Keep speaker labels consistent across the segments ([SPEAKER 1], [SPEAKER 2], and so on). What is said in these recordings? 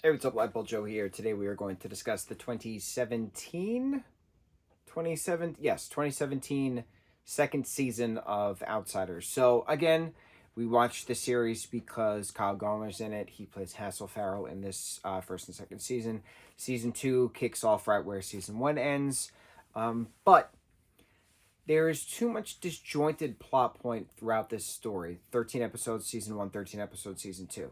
[SPEAKER 1] Hey, what's up, lightboltjoe here. Today we are going to discuss the 2017 second season of Outsiders. So again, we watched the series because Kyle Garner's in it. He plays Hassel Farrell in this first and second season. Season 2 kicks off right where season 1 ends. But there is too much disjointed plot point throughout this story. 13 episodes, season 1, 13 episodes, season 2.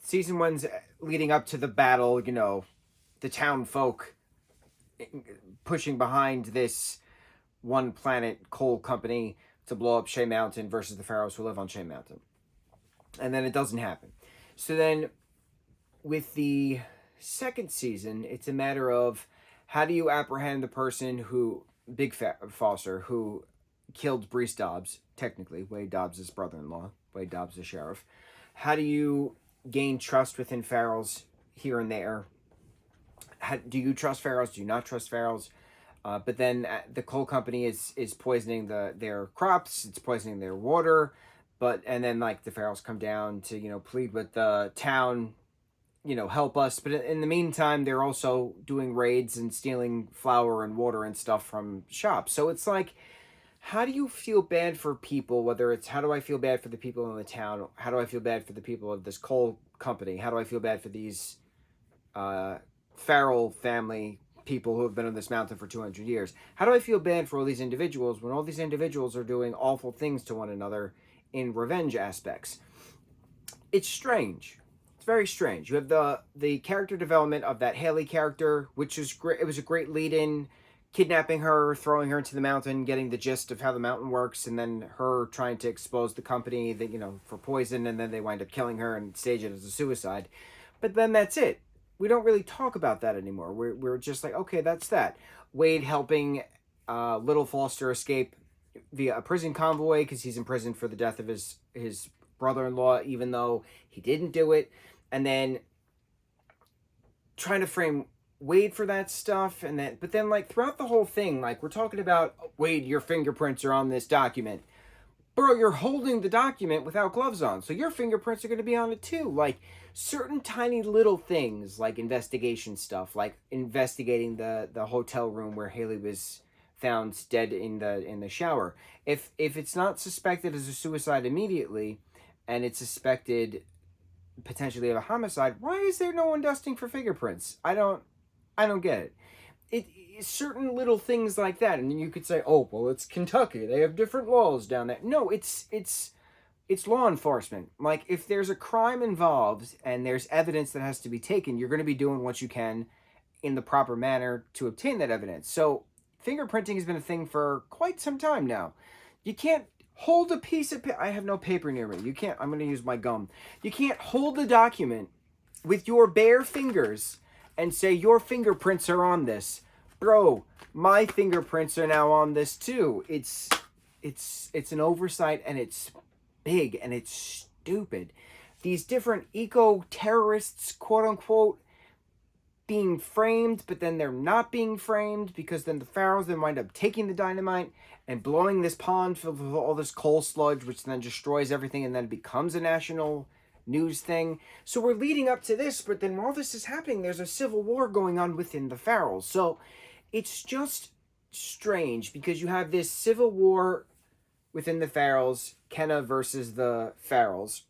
[SPEAKER 1] Season 1's leading up to the battle, the town folk pushing behind this one planet coal company to blow up Shea Mountain versus the pharaohs who live on Shea Mountain. And then it doesn't happen. So then with the second season, it's a matter of how do you apprehend the person who, Foster, who killed Brees Dobbs, technically, Wade Dobbs' brother-in-law, Wade Dobbs, the sheriff. How do you gain trust within pharaohs here and there? Do you trust pharaohs? Do you not trust pharaohs? But then the coal company is poisoning their crops. It's poisoning their water. And then the pharaohs come down to plead with the town, help us. But in the meantime, they're also doing raids and stealing flour and water and stuff from shops. So it's like, how do you feel bad for people? Whether it's how do I feel bad for the people in the town? How do I feel bad for the people of this coal company? How do I feel bad for these Farrell family people who have been on this mountain for 200 years? How do I feel bad for all these individuals when all these individuals are doing awful things to one another in revenge aspects? It's strange. It's very strange. You have the character development of that Haley character, which is great. It was a great lead-in. Kidnapping her, throwing her into the mountain, getting the gist of how the mountain works, and then her trying to expose the company that for poison, and then they wind up killing her and stage it as a suicide. But then that's it. We don't really talk about that anymore. We're just like, okay, that's that. Wade helping little Foster escape via a prison convoy because he's in prison for the death of his brother-in-law, even though he didn't do it. And then trying to frame Wade for that stuff, but then throughout the whole thing, we're talking about, Wade, your fingerprints are on this document. Bro, you're holding the document without gloves on, so your fingerprints are going to be on it too. Certain tiny little things, like investigation stuff, like investigating the hotel room where Haley was found dead in the shower. If it's not suspected as a suicide immediately, and it's suspected potentially of a homicide, why is there no one dusting for fingerprints? I don't get it. It's certain little things like that, and then you could say, "Oh, well, it's Kentucky. They have different laws down there." No, it's law enforcement. If there's a crime involved and there's evidence that has to be taken, you're going to be doing what you can in the proper manner to obtain that evidence. So, fingerprinting has been a thing for quite some time now. You can't hold a piece of I have no paper near me. You can't. I'm going to use my gum. You can't hold the document with your bare fingers and say your fingerprints are on this. Bro, my fingerprints are now on this too. It's an oversight, and it's big, and it's stupid. These different eco-terrorists, quote unquote, being framed, but then they're not being framed, because then the pharaohs then wind up taking the dynamite and blowing this pond filled with all this coal sludge, which then destroys everything, and then becomes a national news thing. So we're leading up to this, but then while this is happening, there's a civil war going on within the pharaohs. So it's just strange, because you have this civil war within the pharaohs, Kenna versus the pharaohs,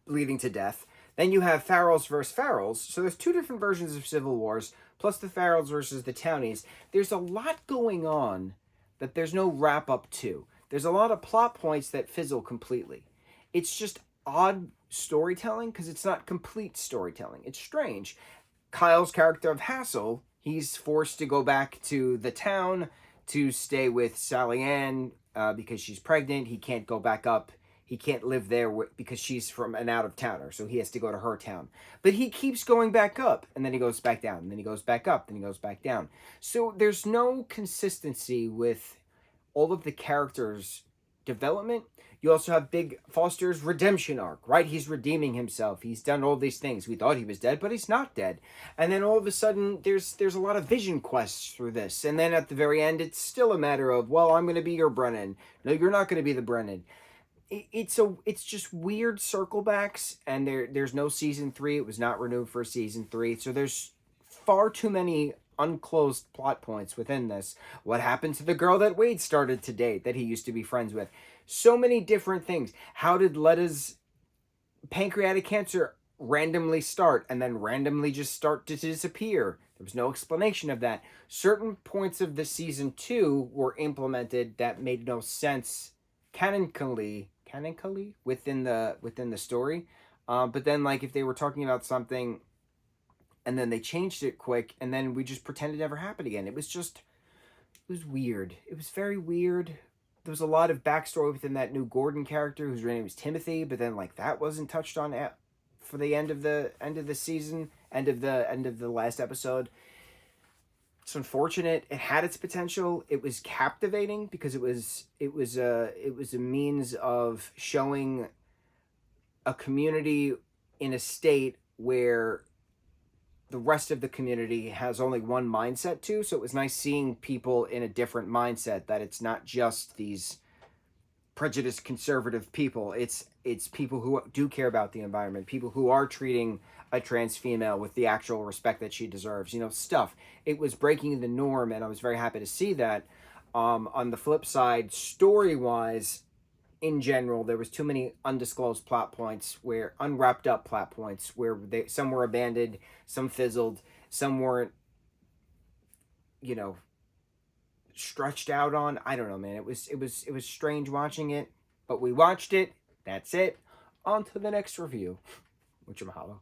[SPEAKER 1] leading to death. Then you have pharaohs versus pharaohs. So there's two different versions of civil wars, plus the pharaohs versus the townies. There's a lot going on that there's no wrap up to. There's a lot of plot points that fizzle completely. It's just odd storytelling, because it's not complete storytelling. It's strange. Kyle's character of Hassel, he's forced to go back to the town to stay with Sally Ann because she's pregnant. He can't go back up. He can't live there because she's from an out-of-towner, so he has to go to her town. But he keeps going back up, and then he goes back down, and then he goes back up, then he goes back down. So there's no consistency with all of the characters' development. You also have Big Foster's redemption arc, right? He's redeeming himself. He's done all these things. We thought he was dead, but he's not dead. And then all of a sudden, there's a lot of vision quests through this. And then at the very end, it's still a matter of, well, I'm going to be your Brennan. No, you're not going to be the Brennan. it's just weird circle backs, and there's no season 3. It was not renewed for season 3, so there's far too many unclosed plot points within this. What happened to the girl that Wade started to date that he used to be friends with? So many different things. How did Letta's pancreatic cancer randomly start and then randomly just start to disappear? There was no explanation of that. Certain points of the season 2 were implemented that made no sense canonically within the story. But then, like, if they were talking about something and then they changed it quick and then we just pretended it never happened again, it was weird. It was very weird. There was a lot of backstory within that new Gordon character whose name was Timothy, but then, like, that wasn't touched on for the end of the season, end of the last episode. It's unfortunate. It had its potential. It was captivating because it was a means of showing a community in a state where the rest of the community has only one mindset too. So it was nice seeing people in a different mindset, that it's not just these prejudiced conservative people. It's people who do care about the environment, people who are treating a trans female with the actual respect that she deserves, stuff. It was breaking the norm, and I was very happy to see that. On the flip side, story wise, in general, there was too many undisclosed plot points, where unwrapped up plot points, where some were abandoned, some fizzled, some weren't, you know, stretched out on. I don't know, man. It was strange watching it, but we watched it. That's it. On to the next review. Mucho mahalo.